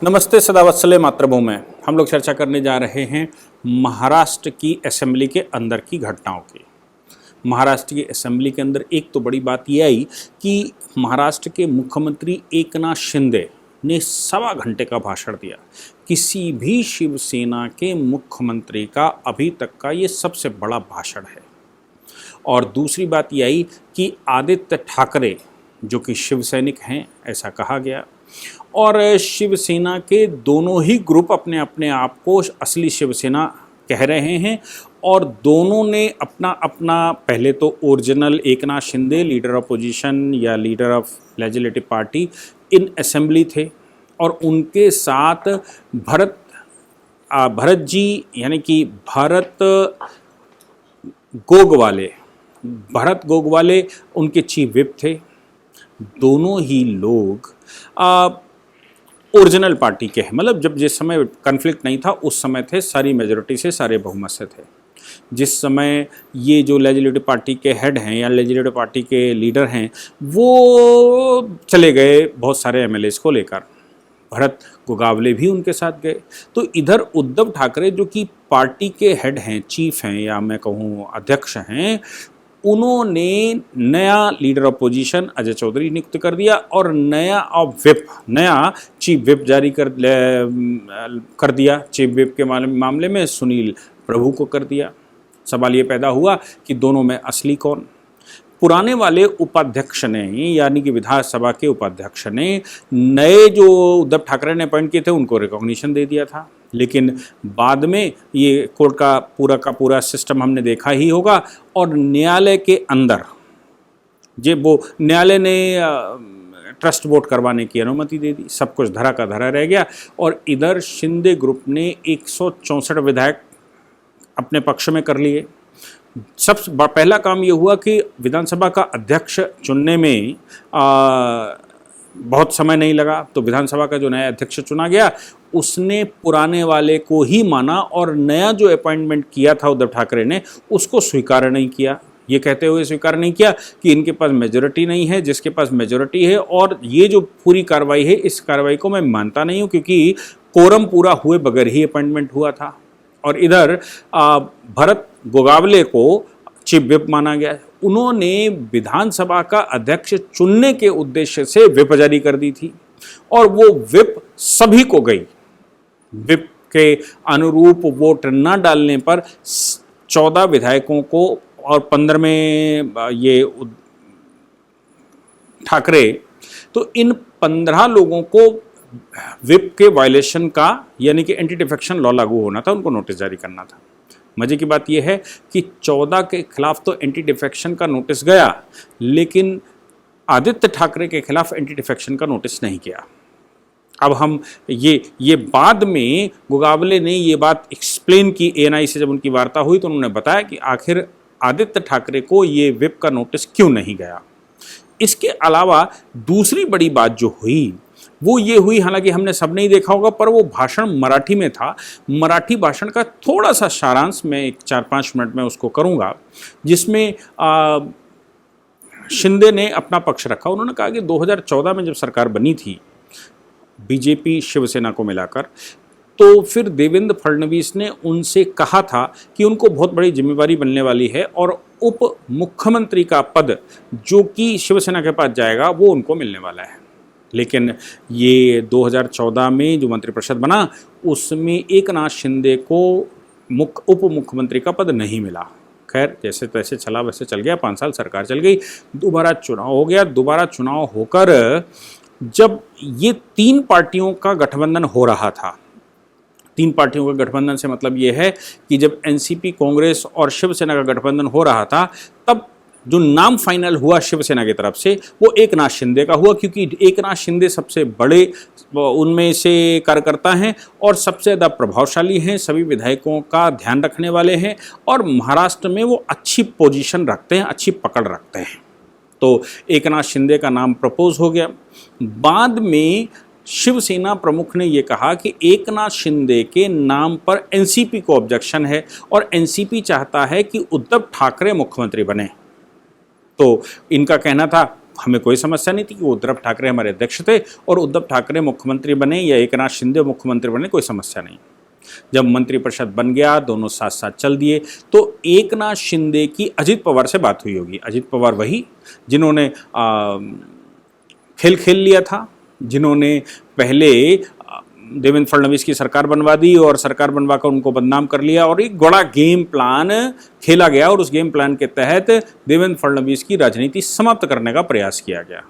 नमस्ते सदावत्सले मातृभूमि में हम लोग चर्चा करने जा रहे हैं महाराष्ट्र की असेंबली के अंदर की घटनाओं की। महाराष्ट्र की असेंबली के अंदर एक तो बड़ी बात यह आई कि महाराष्ट्र के मुख्यमंत्री एकनाथ शिंदे ने 1.25 घंटे का भाषण दिया। किसी भी शिवसेना के मुख्यमंत्री का अभी तक का ये सबसे बड़ा भाषण है। और दूसरी बात यह आई कि आदित्य ठाकरे जो कि शिवसैनिक हैं ऐसा कहा गया, और शिवसेना के दोनों ही ग्रुप अपने अपने आप को असली शिवसेना कह रहे हैं, और दोनों ने अपना अपना पहले तो original Eknath Shinde leader of position या leader of legislative party in assembly थे, और उनके साथ भरत जी यानी कि भरत गोगवाले उनके चीफ विप थे। दोनों ही लोग ओरिजिनल पार्टी के हैं, मतलब जब जिस समय कन्फ्लिक्ट नहीं था उस समय थे, सारी मेजॉरिटी से सारे बहुमत से थे। जिस समय ये जो लेजिस्लेटिव पार्टी के हेड हैं या लेजिस्लेटिव पार्टी के लीडर हैं वो चले गए बहुत सारे एमएलएस को लेकर, भरत गोगावले भी उनके साथ गए। तो इधर उद्धव ठाकरे जो कि पार्टी के हेड हैं, चीफ हैं या मैं कहूँ अध्यक्ष हैं, उन्होंने नया leader of position Ajay Chaudhary नियुक्त कर दिया और नया चीफ विप जारी कर दिया। चीफ विप के मामले में सुनील प्रभु को कर दिया। सवाल ये पैदा हुआ कि दोनों में असली कौन? पुराने वाले उपाध्यक्ष ने यानी कि विधानसभा के उपाध्यक्ष ने नए जो उद्धव ठाकरे ने अपॉइंट किए थे उनको रिकॉग्निशन दे दिया था, लेकिन बाद में ये कोर्ट का पूरा सिस्टम हमने देखा ही होगा, और न्यायालय के अंदर न्यायालय ने ट्रस्ट वोट करवाने की अनुमति दे दी। सब कुछ धरा का धरा रह गया, और इधर शिंदे ग्रुप ने 164 विधायक अपने पक्ष में कर लिए। सबसे पहला काम ये हुआ कि विधानसभा का अध्यक्ष चुनने में बहुत समय नहीं लगा, तो विधानसभा का जो नया अध्यक्ष चुना गया उसने पुराने वाले को ही माना, और नया जो अपॉइंटमेंट किया था उद्धव ठाकरे ने उसको स्वीकार नहीं किया। ये कहते हुए स्वीकार नहीं किया कि इनके पास मेजॉरिटी नहीं है, जिसके पास मेजॉरिटी है, और ये जो पूरी कार्रवाई है इस कार्रवाई को मैं मानता नहीं हूँ क्योंकि कोरम पूरा हुए बगैर ही अपॉइंटमेंट हुआ था। और इधर भरत गोगावले को चीफ विप माना गया। उन्होंने विधानसभा का अध्यक्ष चुनने के उद्देश्य से विप जारी कर दी थी, और वो विप सभी को गई। विप के अनुरूप वोट न डालने पर 14 विधायकों को और 15 में ये ठाकरे, तो इन 15 लोगों को विप के वायलेशन का यानी कि एंटी डिफेक्शन लॉ लागू होना था, उनको नोटिस जारी करना था। मजे की बात यह है कि 14 के खिलाफ तो एंटी डिफेक्शन का नोटिस गया, लेकिन आदित्य ठाकरे के खिलाफ एंटी डिफेक्शन का नोटिस नहीं गया। अब हम ये बाद में गोगावले ने ये बात एक्सप्लेन की एएनआई से, जब उनकी वार्ता हुई तो उन्होंने बताया कि आखिर आदित्य ठाकरे को ये विप का नोटिस क्यों नहीं गया। इसके अलावा दूसरी बड़ी बात जो हुई वो ये हुई, हालांकि हमने सब नहीं देखा होगा, पर वो भाषण मराठी में था। मराठी भाषण का थोड़ा सा सारांश मैं 4-5 मिनट में उसको करूंगा, जिसमें शिंदे ने अपना पक्ष रखा। उन्होंने कहा कि 2014 में जब सरकार बनी थी बीजेपी शिवसेना को मिलाकर, तो फिर देवेंद्र फडणवीस ने उनसे कहा था कि उनको बहुत बड़ी जिम्मेवारी बनने वाली है, और उप मुख्यमंत्री का पद जो कि शिवसेना के पास जाएगा वो उनको मिलने वाला है। लेकिन ये 2014 में जो मंत्रिपरिषद बना उसमें एकनाथ शिंदे को उप मुख्यमंत्री का पद नहीं मिला। खैर जैसे तैसे चला वैसे चल गया, 5 साल सरकार चल गई, दोबारा चुनाव हो गया। दोबारा चुनाव होकर जब ये 3 पार्टियों का गठबंधन हो रहा था, 3 पार्टियों का गठबंधन से मतलब ये है कि जब एनसीपी, कांग्रेस और शिवसेना का गठबंधन हो रहा था, तब जो नाम फाइनल हुआ शिवसेना की तरफ से वो एकनाथ शिंदे का हुआ, क्योंकि एकनाथ शिंदे सबसे बड़े उनमें से कार्यकर्ता हैं और सबसे ज़्यादा प्रभावशाली हैं, सभी विधायकों का ध्यान रखने वाले हैं, और महाराष्ट्र में वो अच्छी पोजीशन रखते हैं, अच्छी पकड़ रखते हैं। तो एकनाथ शिंदे का नाम प्रपोज हो गया। बाद में शिवसेना प्रमुख ने ये कहा कि एकनाथ शिंदे के नाम पर एनसीपी को ऑब्जेक्शन है, और एनसीपी चाहता है कि उद्धव ठाकरे मुख्यमंत्री बने। तो इनका कहना था हमें कोई समस्या नहीं थी कि उद्धव ठाकरे हमारे अध्यक्ष थे और उद्धव ठाकरे मुख्यमंत्री बने या एकनाथ शिंदे मुख्यमंत्री बने, कोई समस्या नहीं। जब मंत्रिपरिषद बन गया, दोनों साथ साथ चल दिए, तो एकनाथ शिंदे की अजित पवार से बात हुई होगी। अजित पवार वही जिन्होंने खेल खेल लिया था, जिन्होंने पहले देवेंद्र फडणवीस की सरकार बनवा दी और सरकार बनवा कर उनको बदनाम कर लिया, और एक बड़ा गेम प्लान खेला गया और उस गेम प्लान के तहत देवेंद्र फडणवीस की राजनीति समाप्त करने का प्रयास किया गया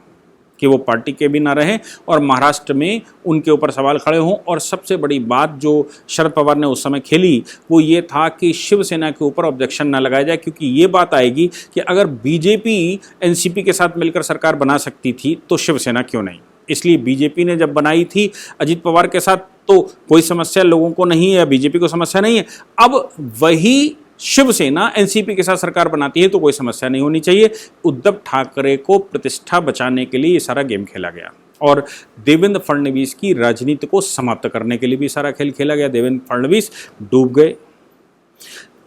कि वो पार्टी के भी ना रहें और महाराष्ट्र में उनके ऊपर सवाल खड़े हों। और सबसे बड़ी बात जो शरद पवार ने उस समय खेली वो ये था कि शिवसेना के ऊपर ऑब्जेक्शन ना लगाया जाए, क्योंकि ये बात आएगी कि अगर बीजेपी एनसीपी के साथ मिलकर सरकार बना सकती थी तो शिवसेना क्यों नहीं। इसलिए बीजेपी ने जब बनाई थी अजित पवार के साथ तो कोई समस्या लोगों को नहीं है, बीजेपी को समस्या नहीं है। अब वही शिवसेना एनसीपी के साथ सरकार बनाती है तो कोई समस्या नहीं होनी चाहिए। उद्धव ठाकरे को प्रतिष्ठा बचाने के लिए ये सारा गेम खेला गया और देवेंद्र फडणवीस की राजनीति को समाप्त करने के लिए भी सारा खेल खेला गया। देवेंद्र फडणवीस डूब गए,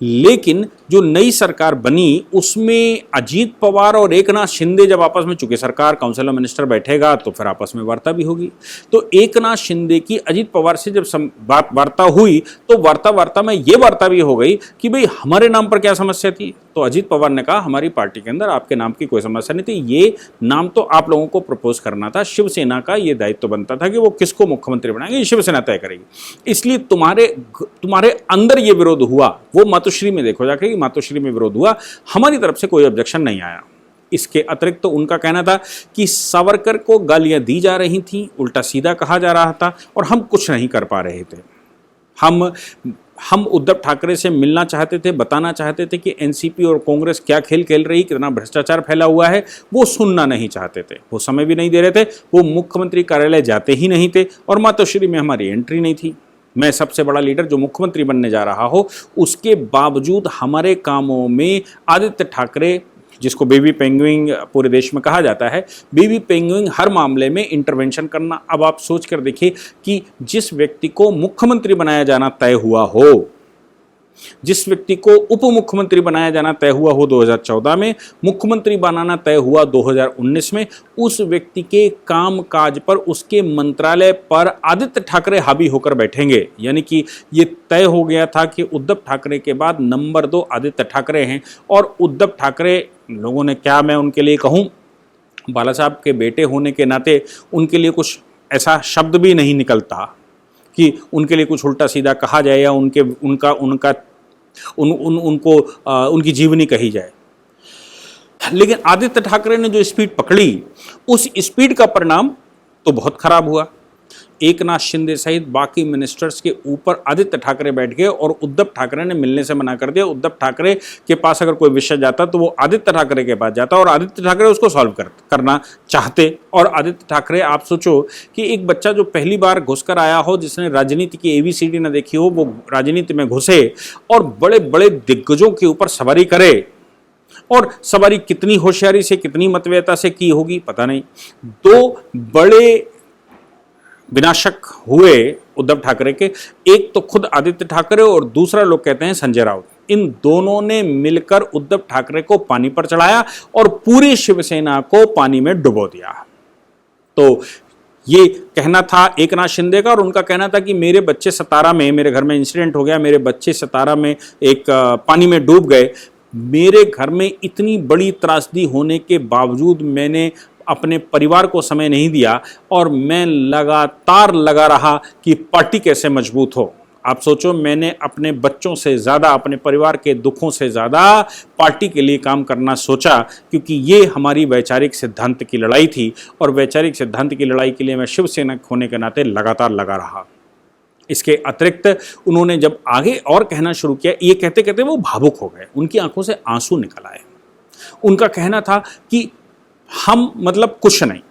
लेकिन जो नई सरकार बनी उसमें अजीत पवार और एकनाथ शिंदे जब आपस में, चूंकि सरकार काउंसिल ऑफ मिनिस्टर बैठेगा तो फिर आपस में वार्ता भी होगी, तो एकनाथ शिंदे की अजीत पवार से जब वार्ता हुई तो वार्ता में ये वार्ता भी हो गई कि भाई हमारे नाम पर क्या समस्या थी। तो अजीत पवार ने कहा हमारी पार्टी के अंदर आपके नाम की कोई समस्या नहीं थी, ये नाम तो आप लोगों को प्रपोज करना था, शिवसेना का ये दायित्व बनता था कि वो किसको मुख्यमंत्री बनाएंगे, ये शिवसेना तय करेगी। इसलिए तुम्हारे अंदर ये विरोध हुआ, वो मातोश्री में देखो जाके, मातोश्री में विरोध हुआ, हमारी तरफ से कोई ऑब्जेक्शन नहीं आया। इसके अतिरिक्त तो उनका कहना था कि सावरकर को गालियां दी जा रही थी, उल्टा सीधा कहा जा रहा था और हम कुछ नहीं कर पा रहे थे। हम उद्धव ठाकरे से मिलना चाहते थे, बताना चाहते थे कि एनसीपी और कांग्रेस क्या खेल खेल रही, कितना भ्रष्टाचार फैला हुआ है, वो सुनना नहीं चाहते थे। वो समय भी नहीं दे रहे थे, वो मुख्यमंत्री कार्यालय जाते ही नहीं थे और मातोश्री में हमारी एंट्री नहीं थी। मैं सबसे बड़ा लीडर जो मुख्यमंत्री बनने जा रहा हो, उसके बावजूद हमारे कामों में आदित्य ठाकरे, जिसको बेबी पेंगुइन पूरे देश में कहा जाता है, बेबी पेंगुइन हर मामले में इंटरवेंशन करना। अब आप सोच कर देखिए कि जिस व्यक्ति को मुख्यमंत्री बनाया जाना तय हुआ हो, जिस व्यक्ति को उप मुख्यमंत्री बनाया जाना तय हुआ हो 2014 में, मुख्यमंत्री बनाना तय हुआ 2019 में, उस व्यक्ति के काम काज पर, उसके मंत्रालय पर आदित्य ठाकरे हावी होकर बैठेंगे। यानी कि ये तय हो गया था कि उद्धव ठाकरे के बाद नंबर 2 आदित्य ठाकरे हैं। और उद्धव ठाकरे, लोगों ने क्या मैं उनके लिए कहूँ, बाला साहब के बेटे होने के नाते उनके लिए कुछ ऐसा शब्द भी नहीं निकलता कि उनके लिए कुछ उल्टा सीधा कहा जाए या उनको उनकी जीवनी कही जाए। लेकिन आदित्य ठाकरे ने जो स्पीड पकड़ी, उस स्पीड का परिणाम तो बहुत खराब हुआ। एकनाथ शिंदे सहित बाकी मिनिस्टर्स के ऊपर आदित्य ठाकरे बैठ गए और उद्धव ठाकरे ने मिलने से मना कर दिया। उद्धव ठाकरे के पास अगर कोई विषय जाता तो वो आदित्य ठाकरे के पास जाता और आदित्य ठाकरे उसको सॉल्व करना चाहते। और आदित्य ठाकरे, आप सोचो कि एक बच्चा जो पहली बार घुसकर आया हो, जिसने राजनीति की ABCD न देखी हो, वो राजनीति में घुसे और बड़े बड़े दिग्गजों के ऊपर सवारी करे, और सवारी कितनी होशियारी से, कितनी मतवेयता से की होगी पता नहीं। 2 बड़े विनाशक हुए उद्धव ठाकरे के, एक तो खुद आदित्य ठाकरे और दूसरा लोग कहते हैं संजय राउत। इन दोनों ने मिलकर उद्धव ठाकरे को पानी पर चढ़ाया और पूरी शिवसेना को पानी में डुबो दिया। तो ये कहना था एकनाथ शिंदे का, और उनका कहना था कि मेरे बच्चे 17 में, मेरे घर में इंसिडेंट हो गया, मेरे बच्चे 17 में एक पानी में डूब गए। मेरे घर में इतनी बड़ी त्रासदी होने के बावजूद मैंने अपने परिवार को समय नहीं दिया और मैं लगातार लगा रहा कि पार्टी कैसे मजबूत हो। आप सोचो, मैंने अपने बच्चों से ज़्यादा, अपने परिवार के दुखों से ज़्यादा पार्टी के लिए काम करना सोचा, क्योंकि ये हमारी वैचारिक सिद्धांत की लड़ाई थी और वैचारिक सिद्धांत की लड़ाई के लिए मैं शिवसेना होने के नाते लगातार लगा रहा। इसके अतिरिक्त उन्होंने जब आगे और कहना शुरू किया, ये कहते कहते वो भावुक हो गए, उनकी आंखों से आंसू निकल आए। उनका कहना था कि हम मतलब कुछ नहीं।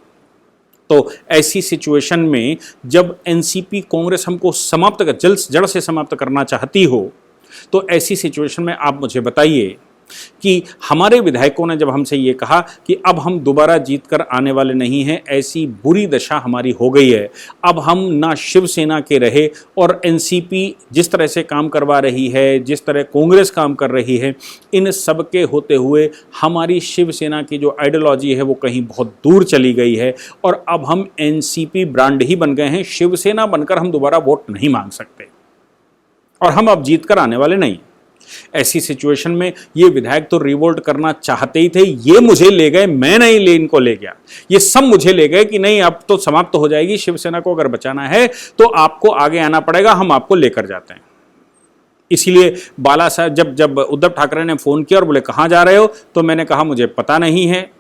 तो ऐसी सिचुएशन में जब एनसीपी कांग्रेस हमको जड़ से समाप्त करना चाहती हो, तो ऐसी सिचुएशन में आप मुझे बताइए कि हमारे विधायकों ने जब हमसे ये कहा कि अब हम दोबारा जीत कर आने वाले नहीं हैं, ऐसी बुरी दशा हमारी हो गई है, अब हम ना शिवसेना के रहे और एनसीपी जिस तरह से काम करवा रही है, जिस तरह कांग्रेस काम कर रही है, इन सब के होते हुए हमारी शिवसेना की जो आइडियोलॉजी है वो कहीं बहुत दूर चली गई है और अब हम एनसीपी ब्रांड ही बन गए हैं। शिवसेना बनकर हम दोबारा वोट नहीं मांग सकते और हम अब जीत कर आने वाले नहीं। ऐसी सिचुएशन में ये विधायक तो रिवोल्ट करना चाहते ही थे, ये मुझे ले गए, मैं नहीं ले इनको ले गया, ये सब मुझे ले गए कि नहीं अब तो समाप्त हो जाएगी, शिवसेना को अगर बचाना है तो आपको आगे आना पड़ेगा, हम आपको लेकर जाते हैं। इसीलिए बाला साहब जब उद्धव ठाकरे ने फोन किया और बोले कहां जा रहे हो, तो मैंने कहा मुझे पता नहीं है।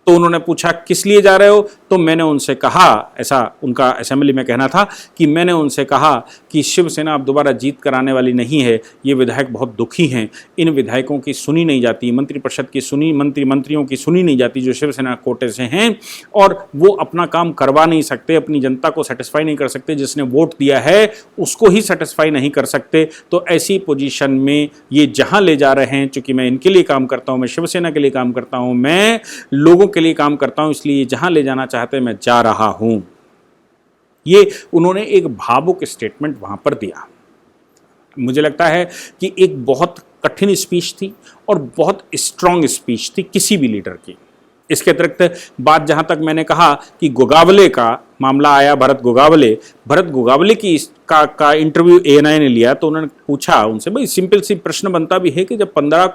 तो उन्होंने पूछा किस लिए जा रहे हो, तो मैंने उनसे कहा, ऐसा उनका असेंबली में कहना था कि मैंने उनसे कहा कि शिवसेना अब दोबारा जीत कर आने वाली नहीं है, ये विधायक बहुत दुखी हैं, इन विधायकों की सुनी नहीं जाती, मंत्रिपरिषद की सुनी, मंत्रियों की सुनी नहीं जाती जो शिवसेना कोटे से हैं और वो अपना काम करवा नहीं सकते, अपनी जनता को सेटिस्फाई नहीं कर सकते, जिसने वोट दिया है उसको ही सेटिस्फाई नहीं कर सकते। तो ऐसी पोजीशन में ये जहाँ ले जा रहे हैं, चूँकि मैं इनके लिए काम करता हूँ, मैं शिवसेना के लिए काम करता हूँ, मैं लोगों के लिए काम करता हूं, इसलिए जहां ले जाना चाहते हैं मैं जा रहा हूं। ये उन्होंने एक भावुक स्टेटमेंट वहां पर दिया। मुझे लगता है कि एक बहुत कठिन स्पीच थी और बहुत स्ट्रांग स्पीच थी किसी भी लीडर की। इसके अतिरिक्त बात जहां तक मैंने कहा कि गोगावले का मामला आया, भरत गोगावले की का इंटरव्यू एएनआई ने लिया, तो उन्होंने पूछा उनसे, भाई सिंपल सी प्रश्न बनता भी है कि जब 14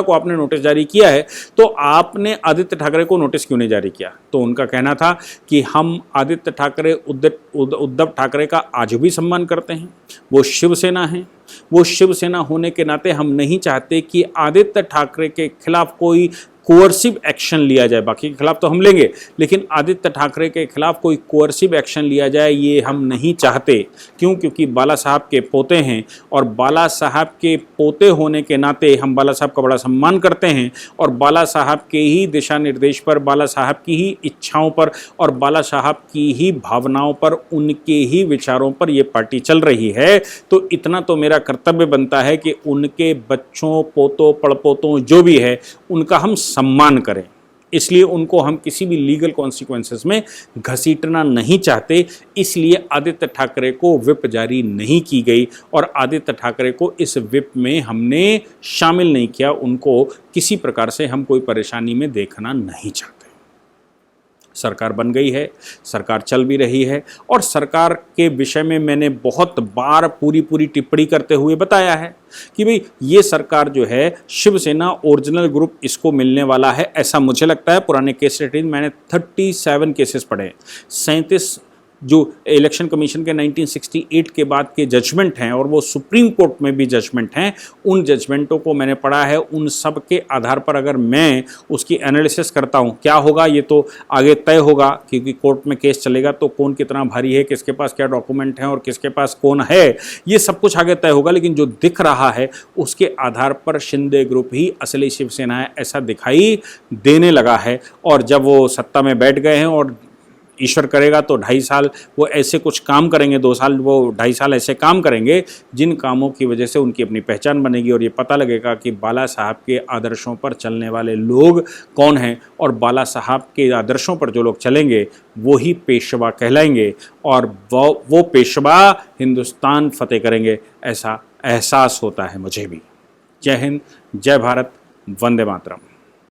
को आपने नोटिस जारी किया है तो आपने आदित्य ठाकरे को नोटिस क्यों नहीं जारी किया। तो उनका कहना था कि हम आदित्य ठाकरे, उद्धव ठाकरे का आज भी सम्मान करते हैं, वो शिवसेना है, वो शिवसेना होने के नाते हम नहीं चाहते कि आदित्य ठाकरे के खिलाफ कोई कोअर्सिव एक्शन लिया जाए। बाकी के खिलाफ तो हम लेंगे, लेकिन आदित्य ठाकरे के खिलाफ कोई कोअर्सिव एक्शन लिया जाए ये हम नहीं चाहते। क्यों? क्योंकि बाला साहब के पोते हैं और बाला साहब के पोते होने के नाते हम बाला साहब का बड़ा सम्मान करते हैं और बाला साहब के ही दिशा निर्देश पर, बाला साहब की ही इच्छाओं पर और बाला साहब की ही भावनाओं पर, उनके ही विचारों पर ये पार्टी चल रही है। तो इतना तो मेरा कर्तव्य बनता है कि उनके बच्चों, पोतों, पड़पोतों जो भी है उनका हम सम्मान करें। इसलिए उनको हम किसी भी लीगल कॉन्सिक्वेंसेस में घसीटना नहीं चाहते, इसलिए आदित्य ठाकरे को व्हिप जारी नहीं की गई और आदित्य ठाकरे को इस व्हिप में हमने शामिल नहीं किया। उनको किसी प्रकार से हम कोई परेशानी में देखना नहीं चाहते। सरकार बन गई है, सरकार चल भी रही है और सरकार के विषय में मैंने बहुत बार पूरी टिप्पणी करते हुए बताया है कि भाई ये सरकार जो है शिवसेना ओरिजिनल ग्रुप इसको मिलने वाला है, ऐसा मुझे लगता है। पुराने केस रेटिंग मैंने 37 केसेस पढ़े, 37 जो इलेक्शन कमीशन के 1968 के बाद के जजमेंट हैं और वो सुप्रीम कोर्ट में भी जजमेंट हैं, उन जजमेंटों को मैंने पढ़ा है। उन सब के आधार पर अगर मैं उसकी एनालिसिस करता हूँ, क्या होगा ये तो आगे तय होगा, क्योंकि कोर्ट में केस चलेगा तो कौन कितना भारी है, किसके पास क्या डॉक्यूमेंट हैं और किसके पास कौन है, ये सब कुछ आगे तय होगा। लेकिन जो दिख रहा है उसके आधार पर शिंदे ग्रुप ही असली शिवसेना है, ऐसा दिखाई देने लगा है। और जब वो सत्ता में बैठ गए हैं और ईश्वर करेगा तो 2.5 साल वो ऐसे कुछ काम करेंगे, 2 साल वो 2.5 साल ऐसे काम करेंगे जिन कामों की वजह से उनकी अपनी पहचान बनेगी और ये पता लगेगा कि बाला साहब के आदर्शों पर चलने वाले लोग कौन हैं और बाला साहब के आदर्शों पर जो लोग चलेंगे वो ही पेशवा कहलाएंगे और वो पेशवा हिंदुस्तान फतेह करेंगे, ऐसा एहसास होता है मुझे भी। जय हिंद, जय भारत, वंदे मातरम।